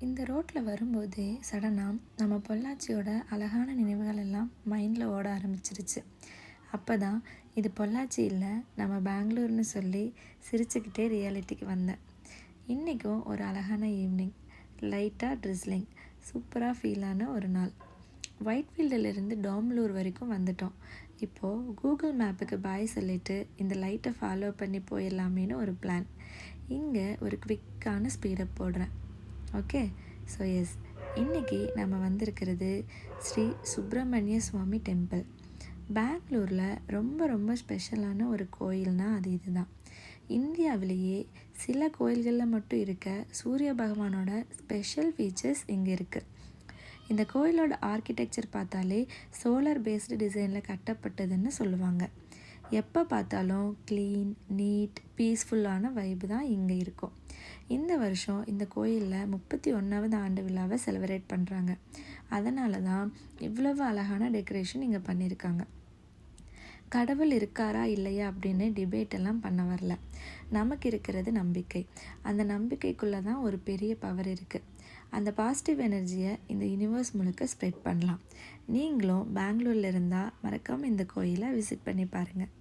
இந்த ரோட்டில் வரும்போதே சடனாக நம்ம பொள்ளாச்சியோட அழகான நினைவுகள் எல்லாம் மைண்டில் ஓட ஆரம்பிச்சிருச்சு. அப்போ தான் இது பொள்ளாச்சி இல்லை, நம்ம பெங்களூர்னு சொல்லி சிரிச்சுக்கிட்டே ரியாலிட்டிக்கு வந்தேன். இன்றைக்கும் ஒரு அழகான ஈவினிங், லைட்டாக ட்ரிஸ்லிங், சூப்பராக ஃபீலான ஒரு நாள். ஒயிட்ஃபீல்டிலிருந்து டாம்லூர் வரைக்கும் வந்துட்டோம். இப்போது கூகுள் மேப்புக்கு பாய் சொல்லிவிட்டு இந்த லைட்டை ஃபாலோ பண்ணி போயிடலாமேன்னு ஒரு பிளான். இங்கே ஒரு குவிக்கான ஸ்பீடப் போடுறேன். ஓகே, ஸோ எஸ், இன்றைக்கி நம்ம வந்திருக்கிறது ஸ்ரீ சுப்பிரமணிய சுவாமி டெம்பிள். பெங்களூரில் ரொம்ப ரொம்ப ஸ்பெஷலான ஒரு கோயில்னால் அது இதுதான். இந்தியாவிலேயே சில கோயில்களில் மட்டும் இருக்க சூரிய பகவானோட ஸ்பெஷல் ஃபீச்சர்ஸ் இங்கே இருக்குது. இந்த கோயிலோட ஆர்கிடெக்சர் பார்த்தாலே சோலார் பேஸ்டு டிசைனில் கட்டப்பட்டதுன்னு சொல்லுவாங்க. எப்போ பார்த்தாலும் க்ளீன், நீட், பீஸ்ஃபுல்லான வைப்பு தான் இங்கே இருக்கும். இந்த வருஷம் இந்த கோயிலில் 31வது ஆண்டு விழாவை செலிப்ரேட் பண்ணுறாங்க. அதனால தான் இவ்வளவு அழகான டெக்கரேஷன் இங்கே பண்ணியிருக்காங்க. கடவுள் இருக்காரா இல்லையா அப்படின்னு டிபேட் எல்லாம் பண்ண வரல. நமக்கு இருக்கிறது நம்பிக்கை. அந்த நம்பிக்கைக்குள்ளே தான் ஒரு பெரிய பவர் இருக்குது. அந்த பாசிட்டிவ் எனர்ஜியை இந்த யூனிவர்ஸ் முழுக்க ஸ்ப்ரெட் பண்ணலாம். நீங்களும் பெங்களூரில் இருந்தால் மறக்காமல் இந்த கோயிலை விசிட் பண்ணி பாருங்கள்.